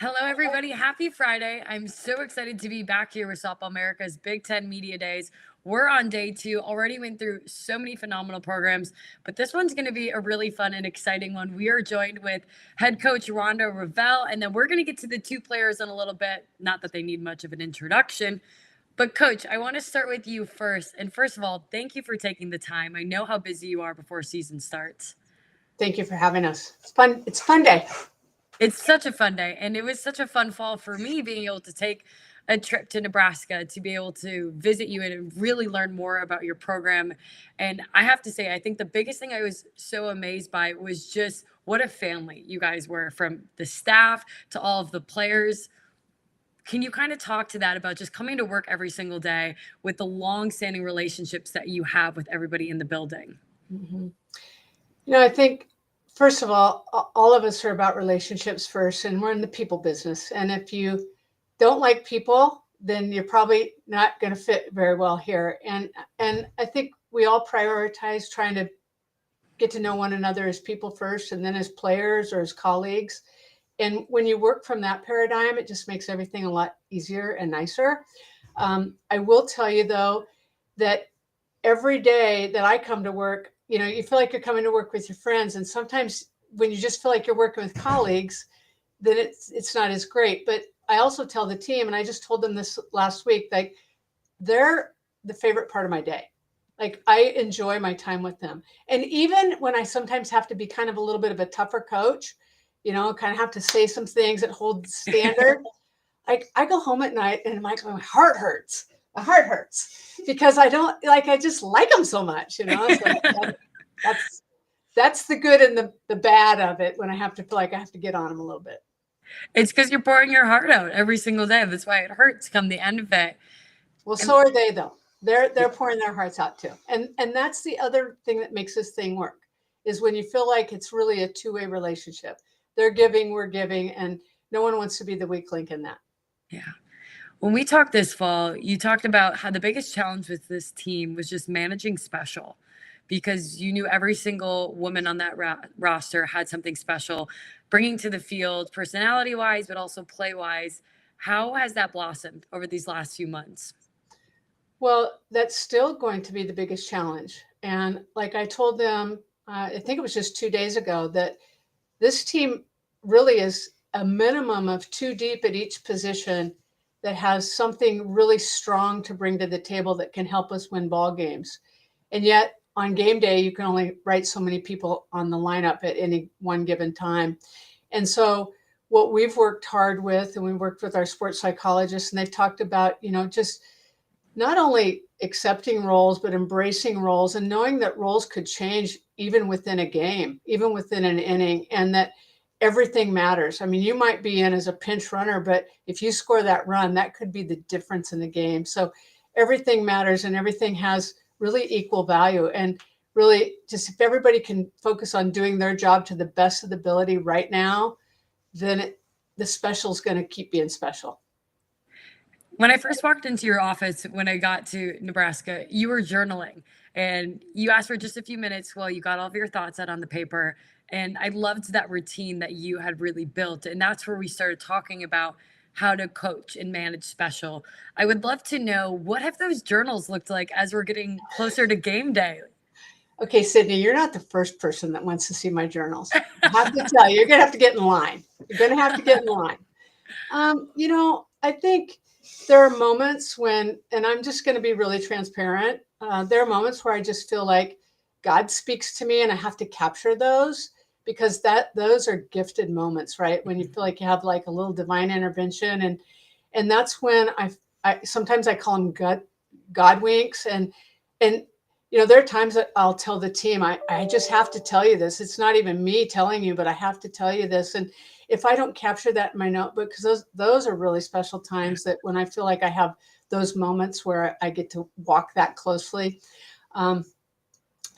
Hello, everybody. Happy Friday. I'm so excited to be back here with Softball America's Big Ten Media Days. We're on day two, already went through so many phenomenal programs, but this one's going to be a really fun and exciting one. We are joined with head coach Rhonda Revelle, and then we're going to get to the two players in a little bit. Not that they need much of an introduction, but coach, I want to start with you first. And first of all, thank you for taking the time. I know how busy you are before season starts. Thank you for having us. It's fun. It's a fun day. It's such a fun day. And it was such a fun fall for me being able to take a trip to Nebraska to be able to visit you and really learn more about your program. And I have to say, I think the biggest thing I was so amazed by was just what a family you guys were, from the staff to all of the players. Can you kind of talk to that about just coming to work every single day with the long-standing relationships that you have with everybody in the building? Mm-hmm. I think, first of all of us are about relationships first, and we're in the people business. And if you don't like people, then you're probably not going to fit very well here. And I think we all prioritize trying to get to know one another as people first, and then as players or as colleagues. And when you work from that paradigm, it just makes everything a lot easier and nicer. I will tell you, though, that every day that I come to work, you feel like you're coming to work with your friends. And sometimes when you just feel like you're working with colleagues, then it's not as great. But I also tell the team, and I just told them this last week, like they're the favorite part of my day. Like I enjoy my time with them. And even when I sometimes have to be kind of a little bit of a tougher coach, kind of have to say some things that hold standard. I go home at night and my heart hurts. My heart hurts because I just like them so much, So that's the good and the bad of it when I have to feel like I have to get on them a little bit. It's because you're pouring your heart out every single day. That's why it hurts come the end of it. Well, so are they, though. They're pouring their hearts out too. And that's the other thing that makes this thing work, is when you feel like it's really a two-way relationship. They're giving, we're giving, and no one wants to be the weak link in that. Yeah. When we talked this fall, you talked about how the biggest challenge with this team was just managing special, because you knew every single woman on that roster had something special, bringing to the field personality wise, but also play wise. How has that blossomed over these last few months? Well, that's still going to be the biggest challenge. And like I told them, I think it was just 2 days ago, that this team really is a minimum of two deep at each position that has something really strong to bring to the table that can help us win ball games. And yet on game day, you can only write so many people on the lineup at any one given time. And so what we've worked hard with, and we worked with our sports psychologists, and they've talked about, just not only accepting roles, but embracing roles and knowing that roles could change even within a game, even within an inning, and that everything matters. I mean, you might be in as a pinch runner, but if you score that run, that could be the difference in the game. So everything matters and everything has really equal value. And really, just if everybody can focus on doing their job to the best of the ability right now, then the special is going to keep being special. When I first walked into your office, when I got to Nebraska, you were journaling and you asked for just a few minutes while you got all of your thoughts out on the paper. And I loved that routine that you had really built. And that's where we started talking about how to coach and manage special. I would love to know, what have those journals looked like as we're getting closer to game day? Okay, Sydney, you're not the first person that wants to see my journals. I have to tell you, you're going to have to get in line. You're going to have to get in line. I think there are moments when, and I'm just going to be really transparent, there are moments where I just feel like God speaks to me and I have to capture those, because those are gifted moments, right? When you feel like you have like a little divine intervention. And that's when I sometimes I call them God winks. And there are times that I'll tell the team, I just have to tell you this. It's not even me telling you, but I have to tell you this. And if I don't capture that in my notebook, because those are really special times, that when I feel like I have those moments where I get to walk that closely.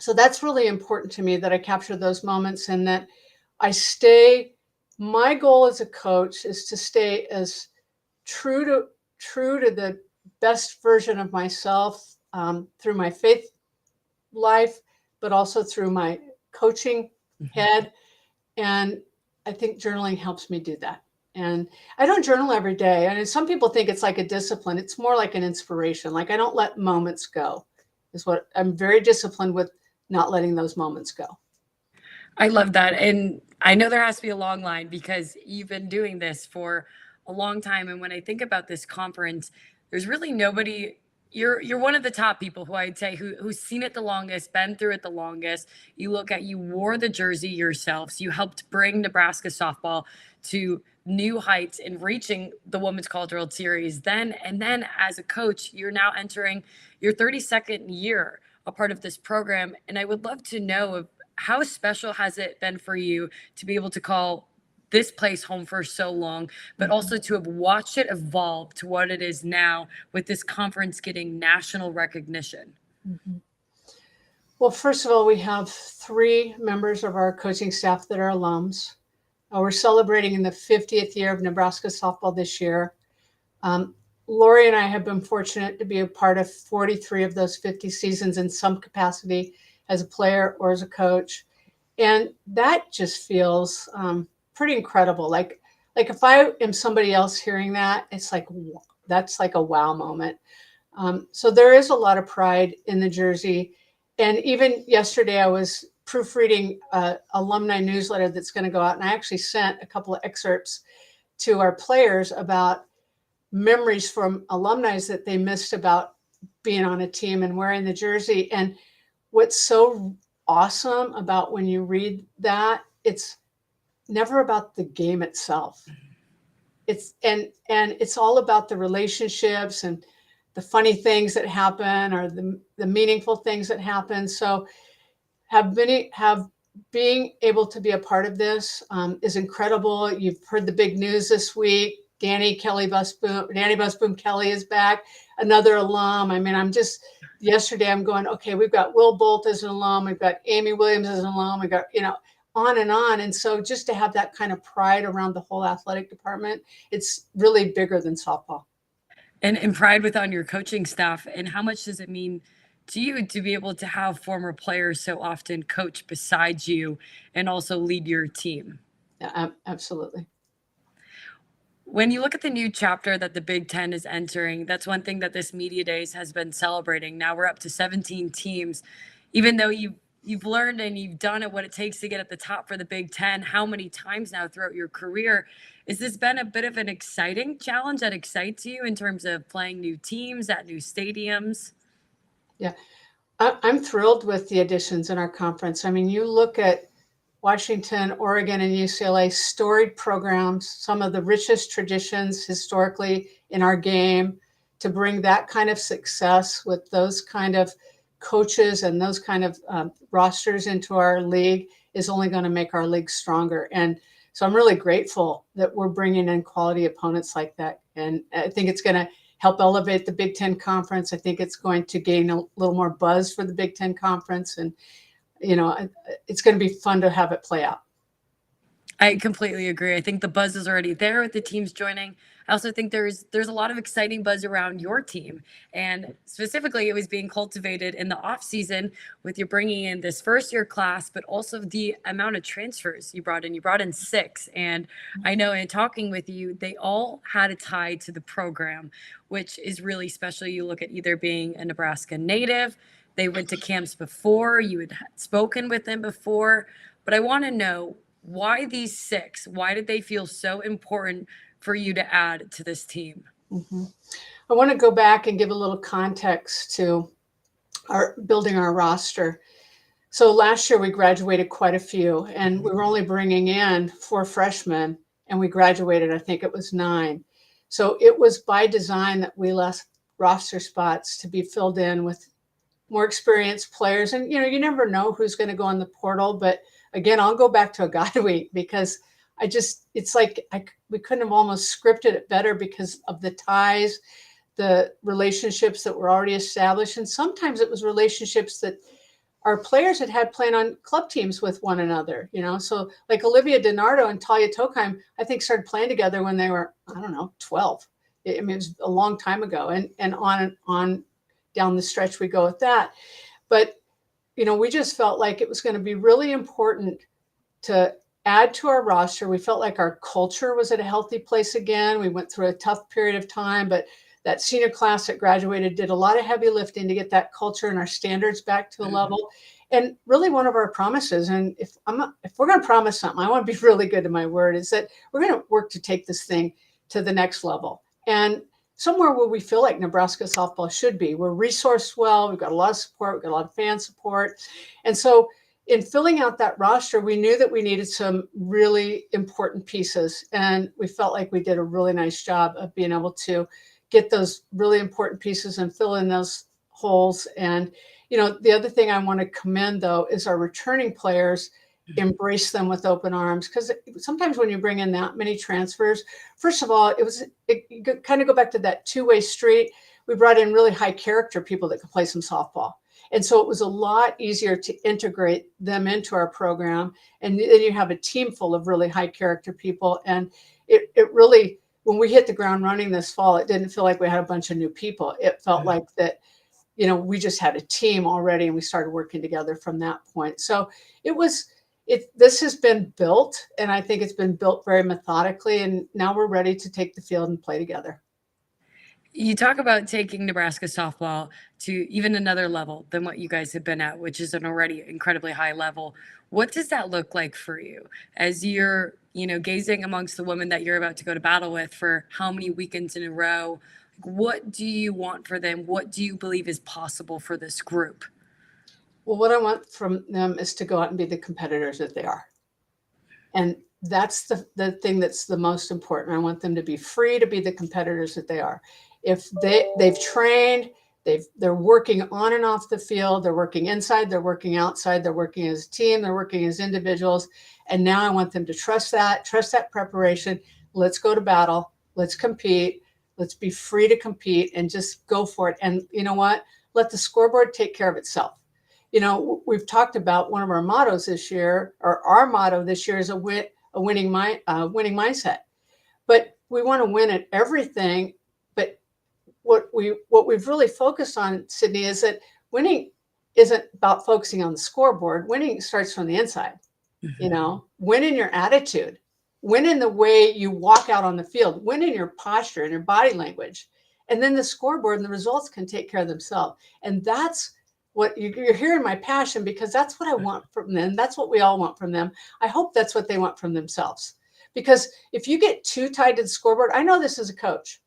So that's really important to me, that I capture those moments and that I stay. My goal as a coach is to stay as true to the best version of myself, through my faith life, but also through my coaching head. And I think journaling helps me do that. And I don't journal every day. And some people think it's like a discipline. It's more like an inspiration. Like I don't let moments go, is what I'm very disciplined with, not letting those moments go. I love that. And I know there has to be a long line because you've been doing this for a long time. And when I think about this conference, there's really nobody. You're one of the top people who I'd say who's seen it the longest, been through it the longest. You look at, you wore the jersey yourself. So you helped bring Nebraska softball to new heights in reaching the Women's College World Series. Then as a coach, you're now entering your 32nd year a part of this program. And I would love to know if how special has it been for you to be able to call this place home for so long, but also to have watched it evolve to what it is now with this conference getting national recognition? Mm-hmm. Well, first of all, we have 3 members of our coaching staff that are alums. We're celebrating in the 50th year of Nebraska softball this year. Lori and I have been fortunate to be a part of 43 of those 50 seasons in some capacity as a player or as a coach. And that just feels pretty incredible. Like if I am somebody else hearing that, it's like, that's like a wow moment. So there is a lot of pride in the jersey. And even yesterday, I was proofreading an alumni newsletter that's going to go out. And I actually sent a couple of excerpts to our players about memories from alumni that they missed about being on a team and wearing the jersey. And what's so awesome about when you read that, it's never about the game itself. It's and it's all about the relationships and the funny things that happen or the meaningful things that happen. So being able to be a part of this is incredible. You've heard the big news this week. Danny Busboom Kelly is back, another alum. I mean, yesterday I'm going, okay, we've got Will Bolt as an alum. We've got Amy Williams as an alum. We've got, on and on. And so just to have that kind of pride around the whole athletic department, it's really bigger than softball. And pride within your coaching staff. And how much does it mean to you to be able to have former players so often coach beside you and also lead your team? Yeah, absolutely. When you look at the new chapter that the Big Ten is entering, that's one thing that this Media Days has been celebrating. Now we're up to 17 teams. Even though you've learned and you've done it what it takes to get at the top for the Big Ten, how many times now throughout your career, has this been a bit of an exciting challenge that excites you in terms of playing new teams at new stadiums? Yeah, I'm thrilled with the additions in our conference. I mean, you look at Washington, Oregon, and UCLA, storied programs, some of the richest traditions historically in our game. To bring that kind of success with those kind of coaches and those kind of rosters into our league is only going to make our league stronger. And so I'm really grateful that we're bringing in quality opponents like that. And I think it's going to help elevate the Big Ten Conference. I think it's going to gain a little more buzz for the Big Ten Conference. And it's going to be fun to have it play out. I completely agree. I think the buzz is already there with the teams joining. I also think there's a lot of exciting buzz around your team. And specifically, it was being cultivated in the off season with you bringing in this first year class, but also the amount of transfers you brought in. You brought in 6. And I know in talking with you, they all had a tie to the program, which is really special. You look at either being a Nebraska native, they went to camps before, you had spoken with them before. But I want to know, why these 6? Why did they feel so important for you to add to this team? Mm-hmm. I want to go back and give a little context to our building our roster. So last year we graduated quite a few, and we were only bringing in 4 freshmen, and we graduated, I think it was 9. So it was by design that we left roster spots to be filled in with more experienced players. And, you never know who's going to go on the portal, but again, I'll go back to Agadawi because it's like we couldn't have almost scripted it better because of the ties, the relationships that were already established. And sometimes it was relationships that our players had playing on club teams with one another, So like Olivia DiNardo and Talia Tokheim, I think started playing together when they were, 12. I mean, it was a long time ago, and on down the stretch we go with that. But we just felt like it was going to be really important to add to our roster. We felt like our culture was at a healthy place again. We went through a tough period of time, but that senior class that graduated did a lot of heavy lifting to get that culture and our standards back to a level. And really one of our promises, and if we're going to promise something, I want to be really good to my word, is that we're going to work to take this thing to the next level. And somewhere where we feel like Nebraska softball should be. We're resourced well. We've got a lot of support. We've got a lot of fan support. And so in filling out that roster, we knew that we needed some really important pieces. And we felt like we did a really nice job of being able to get those really important pieces and fill in those holes. And, the other thing I want to commend, though, is our returning players embrace them with open arms. Because sometimes when you bring in that many transfers, first of all, it kind of go back to that two-way street. We brought in really high character people that could play some softball. And so it was a lot easier to integrate them into our program. And then you have a team full of really high character people. And it really, when we hit the ground running this fall, it didn't feel like we had a bunch of new people. It felt like that, we just had a team already and we started working together from that point. So this has been built, and I think it's been built very methodically. And now we're ready to take the field and play together. You talk about taking Nebraska softball to even another level than what you guys have been at, which is an already incredibly high level. What does that look like for you as you're, gazing amongst the women that you're about to go to battle with for how many weekends in a row? What do you want for them? What do you believe is possible for this group? Well, what I want from them is to go out and be the competitors that they are. And that's the thing that's the most important. I want them to be free to be the competitors that they are. If they've trained, they're working on and off the field, they're working inside, they're working outside, they're working as a team, they're working as individuals. And now I want them to trust that preparation. Let's go to battle. Let's compete. Let's be free to compete and just go for it. And you know what? Let the scoreboard take care of itself. We've talked about one of our mottos this year, or our motto this year is a winning mindset. But we want to win at everything. But what we've really focused on, Sydney, is that winning isn't about focusing on the scoreboard. Winning starts from the inside. Win in your attitude, win in the way you walk out on the field, win in your posture and your body language. And then the scoreboard and the results can take care of themselves. And that's what you're hearing my passion, because that's what I want from them. That's what we all want from them. I hope that's what they want from themselves. Because if you get too tied to the scoreboard, I know this as a coach.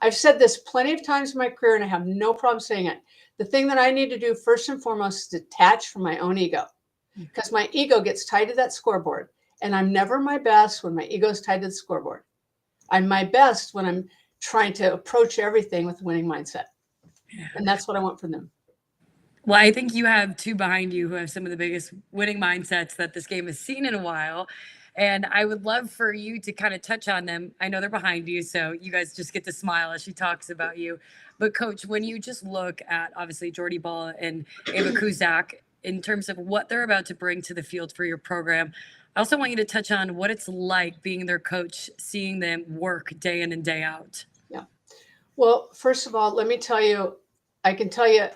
I've said this plenty of times in my career, and I have no problem saying it. The thing that I need to do first and foremost is detach from my own ego, because my ego gets tied to that scoreboard. And I'm never my best when my ego is tied to the scoreboard. I'm my best when I'm trying to approach everything with a winning mindset. And that's what I want from them. Well, I think you have two behind you who have some of the biggest winning mindsets that this game has seen in a while. And I would love for you to kind of touch on them. I know they're behind you, so you guys just get to smile as she talks about you. But Coach, when you just look at obviously Jordy Bahl and Ava Kuszak in terms of what they're about to bring to the field for your program, I also want you to touch on what it's like being their coach, seeing them work day in and day out. Yeah. Well, first of all, let me tell you, I can tell you,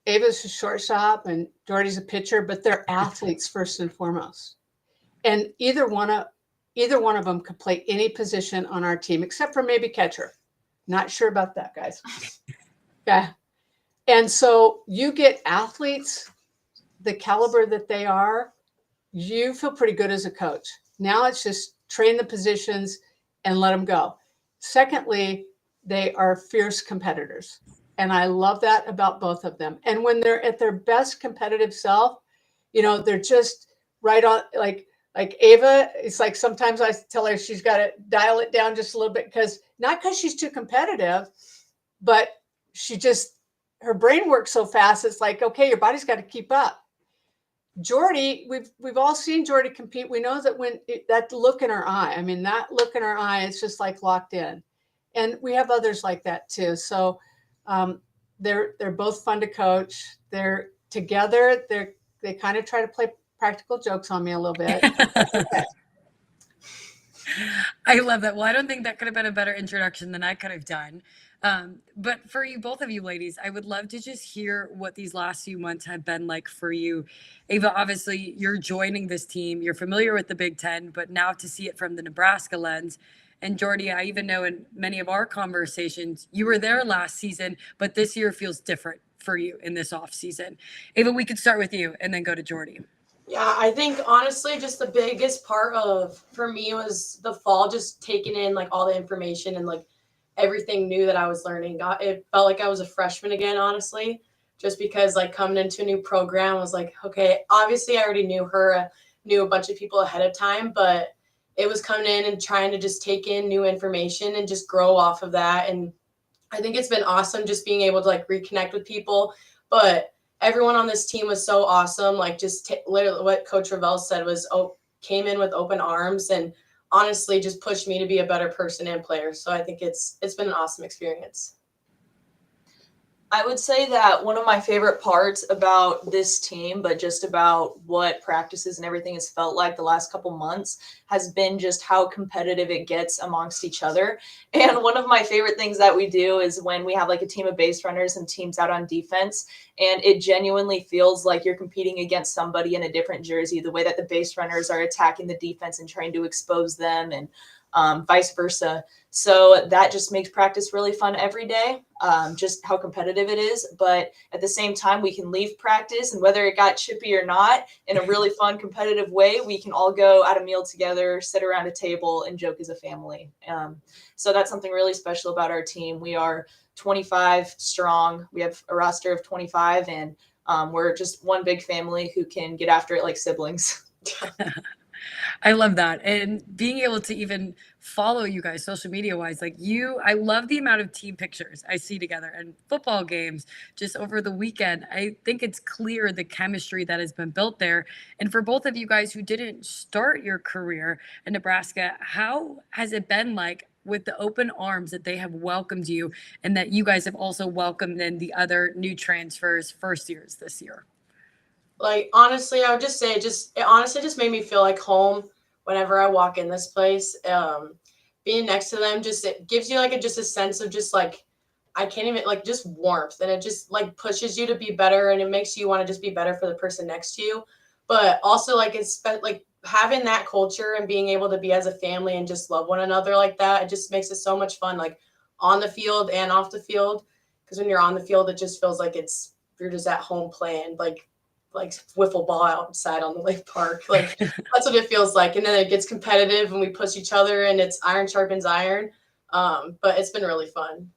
Ava's a shortstop and Jordy's a pitcher, but they're athletes first and foremost. And either one of them could play any position on our team, except for maybe catcher. Not sure about that, guys. Yeah. And so you get athletes, the caliber that they are, you feel pretty good as a coach. Now it's just train the positions and let them go. Secondly, they are fierce competitors. And I love that about both of them. And when they're at their best competitive self, they're just right on, like Ava, it's like sometimes I tell her she's got to dial it down just a little bit, not because she's too competitive, but her brain works so fast. It's like, okay, your body's got to keep up. Jordy, we've all seen Jordy compete. We know that that look in her eye, that look in her eye, it's just like locked in. And we have others like that too. So they're both fun to coach. They're together. They kind of try to play practical jokes on me a little bit. Okay. I love that. Well, I don't think that could have been a better introduction than I could have done. But for you, both of you ladies, I would love to just hear what these last few months have been like for you. Ava, obviously, you're joining this team. You're familiar with the Big Ten, but now to see it from the Nebraska lens. And Jordy, I even know in many of our conversations, you were there last season, but this year feels different for you in this off season. Ava, we could start with you and then go to Jordy. Yeah, I think honestly, just the biggest part of for me was the fall, just taking in like all the information and like everything new that I was learning. It felt like I was a freshman again, honestly, just because like coming into a new program was like, okay, obviously I already knew her, knew a bunch of people ahead of time, but it was coming in and trying to just take in new information and just grow off of that. And I think it's been awesome just being able to like reconnect with people, but everyone on this team was so awesome. Like just literally what Coach Revelle said was, oh, came in with open arms and honestly just pushed me to be a better person and player. So I think it's been an awesome experience. I would say that one of my favorite parts about this team, but just about what practices and everything has felt like the last couple months, has been just how competitive it gets amongst each other. And one of my favorite things that we do is when we have like a team of base runners and teams out on defense, and it genuinely feels like you're competing against somebody in a different jersey, the way that the base runners are attacking the defense and trying to expose them, and vice versa. So that just makes practice really fun every day, just how competitive it is. But at the same time, we can leave practice, and whether it got chippy or not, in a really fun, competitive way, we can all go at a meal together, sit around a table, and joke as a family. So that's something really special about our team. We are 25 strong. We have a roster of 25, and we're just one big family who can get after it like siblings. I love that. And being able to even follow you guys social media wise, like you, I love the amount of team pictures I see together and football games just over the weekend. I think it's clear the chemistry that has been built there. And for both of you guys who didn't start your career in Nebraska, how has it been like with the open arms that they have welcomed you and that you guys have also welcomed in the other new transfers first years this year? Like honestly, I would just say it honestly just made me feel like home whenever I walk in this place. Being next to them just it gives you like just a sense of just like I can't even like just warmth, and it just like pushes you to be better, and it makes you want to just be better for the person next to you. But also like it's like having that culture and being able to be as a family and just love one another like that. It just makes it so much fun, like on the field and off the field. Because when you're on the field, it just feels like you're just at home playing like wiffle ball outside on the lake park. Like that's what it feels like. And then it gets competitive and we push each other and it's iron sharpens iron. But it's been really fun.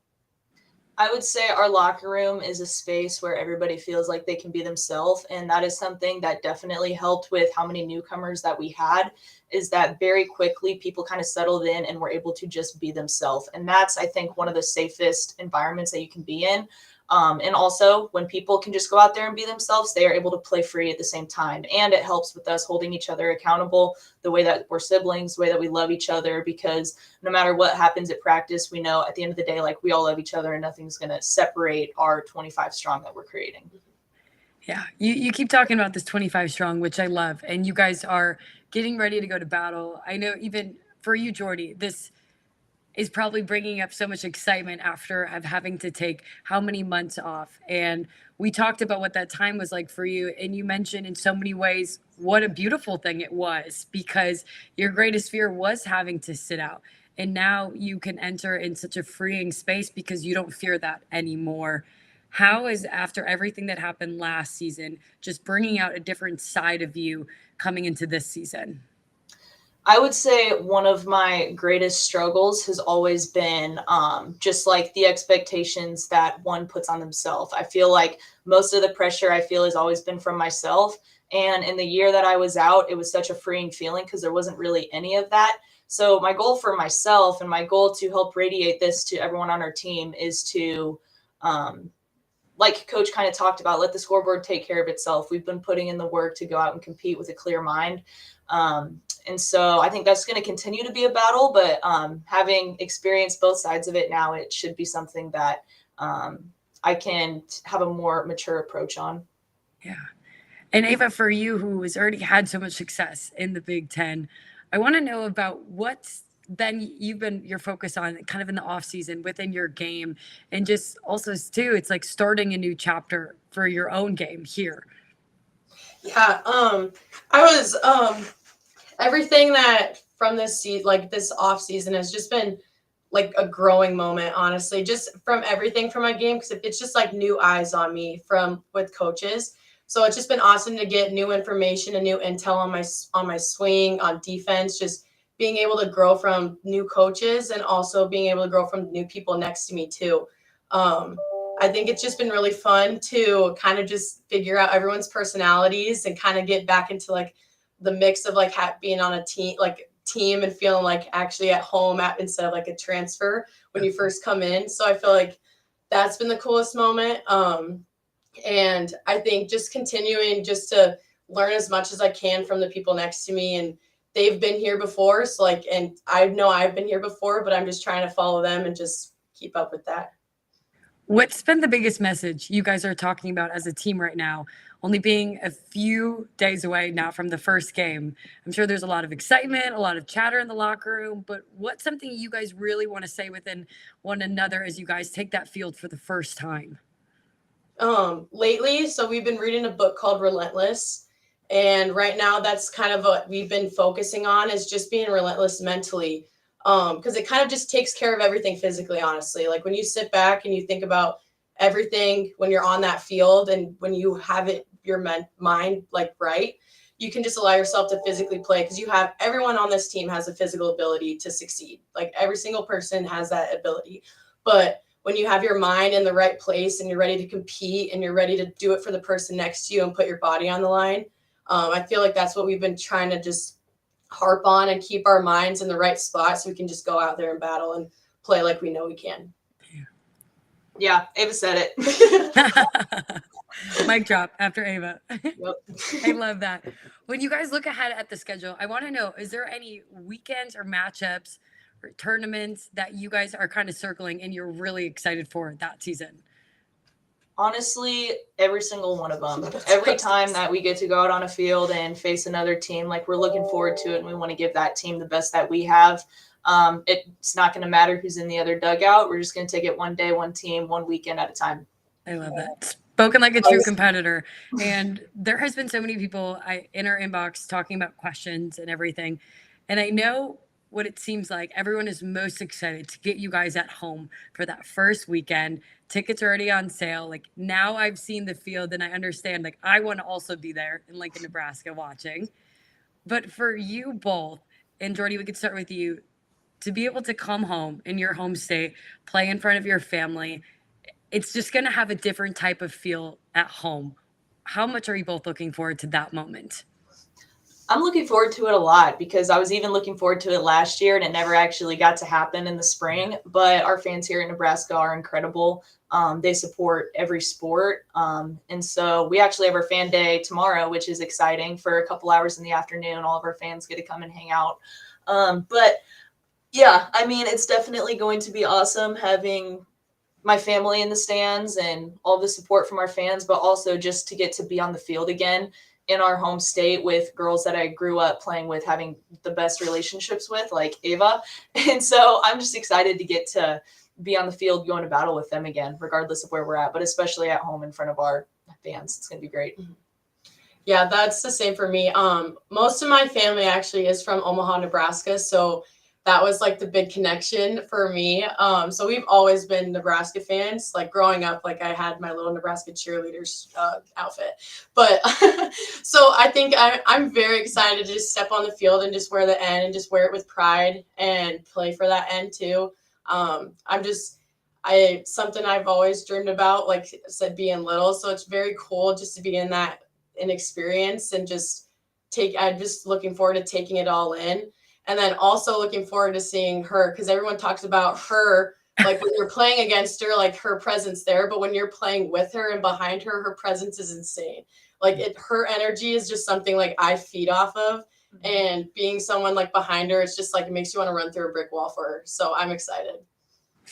I would say our locker room is a space where everybody feels like they can be themselves. And that is something that definitely helped with how many newcomers that we had, is that very quickly people kind of settled in and were able to just be themselves. And that's, I think, one of the safest environments that you can be in. And also when people can just go out there and be themselves, they are able to play free at the same time. And it helps with us holding each other accountable, the way that we're siblings, the way that we love each other, because no matter what happens at practice, we know at the end of the day, like we all love each other and nothing's going to separate our 25 strong that we're creating. Yeah, you keep talking about this 25 strong, which I love. And you guys are getting ready to go to battle. I know even for you, Jordy, this is probably bringing up so much excitement after having to take how many months off. And we talked about what that time was like for you. And you mentioned in so many ways what a beautiful thing it was, because your greatest fear was having to sit out. And now you can enter in such a freeing space because you don't fear that anymore. How is, after everything that happened last season, just bringing out a different side of you coming into this season? I would say one of my greatest struggles has always been just like the expectations that one puts on themselves. I feel like most of the pressure I feel has always been from myself. And in the year that I was out, it was such a freeing feeling because there wasn't really any of that. So my goal for myself and my goal to help radiate this to everyone on our team is to, like Coach kind of talked about, let the scoreboard take care of itself. We've been putting in the work to go out and compete with a clear mind. And so I think that's going to continue to be a battle, but having experienced both sides of it now, it should be something that I can have a more mature approach on. Yeah. And Ava, for you, who has already had so much success in the Big Ten, I want to know about then you've been your focus on kind of in the off season within your game, and just also too, it's like starting a new chapter for your own game here. Yeah, I was everything that from this season, like this off season, has just been like a growing moment, honestly, just from everything from my game, because it's just like new eyes on me from with coaches. So it's just been awesome to get new information and new intel on my swing, on defense, just being able to grow from new coaches and also being able to grow from new people next to me too. I think it's just been really fun to kind of just figure out everyone's personalities and kind of get back into like the mix of like being on a team and feeling like actually at home instead of like a transfer when you first come in. So I feel like that's been the coolest moment. And I think just continuing just to learn as much as I can from the people next to me, and they've been here before. So like, and I know I've been here before, but I'm just trying to follow them and just keep up with that. What's been the biggest message you guys are talking about as a team right now, only being a few days away now from the first game? I'm sure there's a lot of excitement, a lot of chatter in the locker room, but what's something you guys really want to say within one another as you guys take that field for the first time? Lately, so we've been reading a book called Relentless, and right now that's kind of what we've been focusing on, is just being relentless mentally. Because it kind of just takes care of everything physically, honestly. Like when you sit back and you think about everything when you're on that field, and when you have your mind like right, you can just allow yourself to physically play, because everyone on this team has a physical ability to succeed. Like every single person has that ability. But when you have your mind in the right place and you're ready to compete and you're ready to do it for the person next to you and put your body on the line, I feel like that's what we've been trying to just harp on and keep our minds in the right spot so we can just go out there and battle and play like we know we can. Yeah, Ava said it. Mic drop after Ava. Yep. I love that. When you guys look ahead at the schedule, I want to know, is there any weekends or matchups or tournaments that you guys are kind of circling and you're really excited for that season? Honestly, every single one of them. Every time that we get to go out on a field and face another team, like we're looking forward to it, and we want to give that team the best that we have. It's not going to matter who's in the other dugout. We're just going to take it one day, one team, one weekend at a time. I love that. Spoken like a true competitor. And there has been so many people in our inbox talking about questions and everything. And I know what it seems like. Everyone is most excited to get you guys at home for that first weekend. Tickets are already on sale. Like now I've seen the field and I understand, like I want to also be there in Lincoln, Nebraska watching. But for you both, and Jordy, we could start with you, to be able to come home in your home state, play in front of your family, it's just going to have a different type of feel at home. How much are you both looking forward to that moment? I'm looking forward to it a lot, because I was even looking forward to it last year and it never actually got to happen in the spring. But our fans here in Nebraska are incredible. They support every sport. And so we actually have our fan day tomorrow, which is exciting. For a couple hours in the afternoon, all of our fans get to come and hang out. But yeah, I mean, it's definitely going to be awesome having my family in the stands and all the support from our fans, but also just to get to be on the field again in our home state with girls that I grew up playing with, having the best relationships with, like Ava. And so I'm just excited to get to be on the field going to battle with them again, regardless of where we're at, but especially at home in front of our fans. It's going to be great. Yeah, that's the same for me. Most of my family actually is from Omaha, Nebraska. So that was like the big connection for me. So we've always been Nebraska fans. Like growing up, like I had my little Nebraska cheerleaders outfit. But so I think I'm very excited to just step on the field and just wear the N and just wear it with pride and play for that N too. Something I've always dreamed about, like I said, being little. So it's very cool just to be in that experience and I'm just looking forward to taking it all in. And then also looking forward to seeing her, because everyone talks about her, like when you're playing against her, like her presence there. But when you're playing with her and behind her, her presence is insane. Like her energy is just something like I feed off of. And being someone like behind her, it's just like it makes you want to run through a brick wall for her. So I'm excited.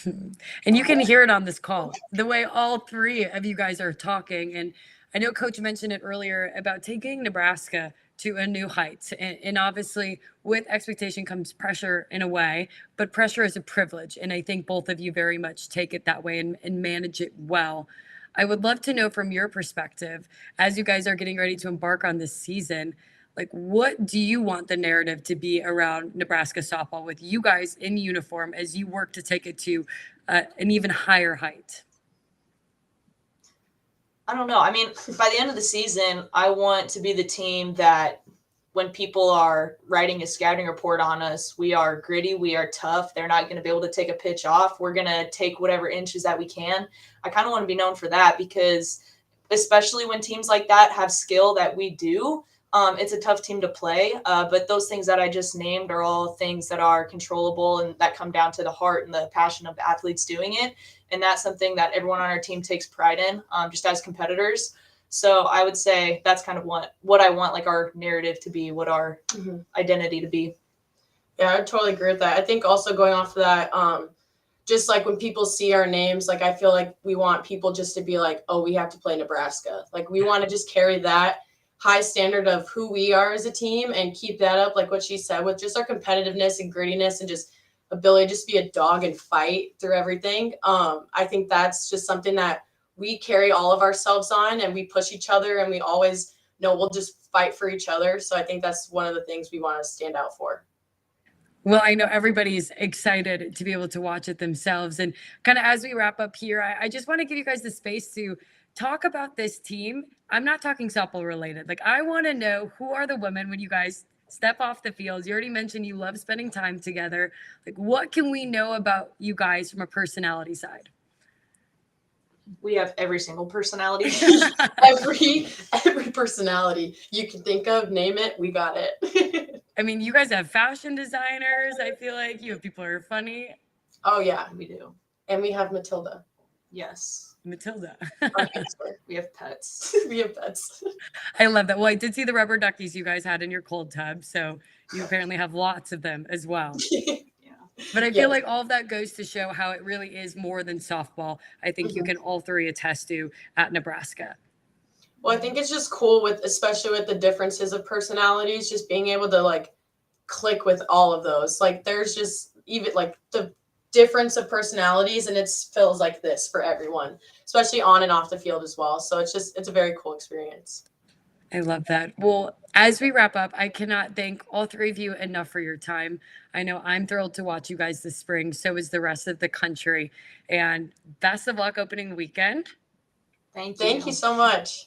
And you can hear it on this call, the way all three of you guys are talking. And I know Coach mentioned it earlier about taking Nebraska to a new height. And obviously, with expectation comes pressure in a way, but pressure is a privilege. And I think both of you very much take it that way and manage it well. I would love to know from your perspective, as you guys are getting ready to embark on this season, like what do you want the narrative to be around Nebraska softball with you guys in uniform as you work to take it to an even higher height? I don't know. I mean, by the end of the season, I want to be the team that when people are writing a scouting report on us, we are gritty, we are tough. They're not going to be able to take a pitch off. We're going to take whatever inches that we can. I kind of want to be known for that because especially when teams like that have skill that we do, it's a tough team to play. But those things that I just named are all things that are controllable and that come down to the heart and the passion of the athletes doing it. And that's something that everyone on our team takes pride in, just as competitors. So I would say that's kind of what I want, like our narrative to be, what our identity to be. Yeah, I totally agree with that. I think also going off of that, just like when people see our names, like I feel like we want people just to be like, oh, we have to play Nebraska. Like we want to just carry that high standard of who we are as a team and keep that up, like what she said, with just our competitiveness and grittiness and just ability to just be a dog and fight through everything. I think that's just something that we carry all of ourselves on, and we push each other, and we always know we'll just fight for each other. So I think that's one of the things we want to stand out for. Well, I know everybody's excited to be able to watch it themselves. And kind of as we wrap up here, I just want to give you guys the space to talk about this team. I'm not talking softball related. Like, I want to know, who are the women when you guys step off the field? You already mentioned you love spending time together. Like, what can we know about you guys from a personality side? We have every single personality. every personality you can think of, name it, we got it. I mean, you guys have fashion designers. I feel like you have people who are funny. Oh yeah, We do. and we have Matilda. Yes. Matilda. Our counselor. We have pets. We have pets. I love that. Well, I did see the rubber duckies you guys had in your cold tub. So you apparently have lots of them as well. But I feel like all of that goes to show how it really is more than softball. I think you can all three attest to at Nebraska. Well, I think it's just cool with, especially with the differences of personalities, just being able to like click with all of those. Like there's just even like the difference of personalities, and it feels like this for everyone, especially on and off the field as well. So it's a very cool experience. I love that. Well, as we wrap up, I cannot thank all three of you enough for your time. I know I'm thrilled to watch you guys this spring. So is the rest of the country. And best of luck opening weekend. Thank you so much.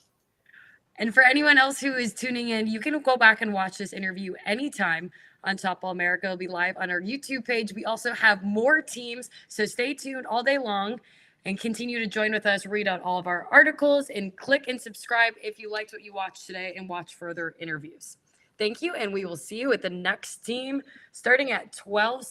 And for anyone else who is tuning in, you can go back and watch this interview anytime on Softball America. It'll be live on our YouTube page. We also have more teams, so stay tuned all day long and continue to join with us, read out all of our articles, and click and subscribe if you liked what you watched today and watch further interviews. Thank you, and we will see you at the next team starting at 12.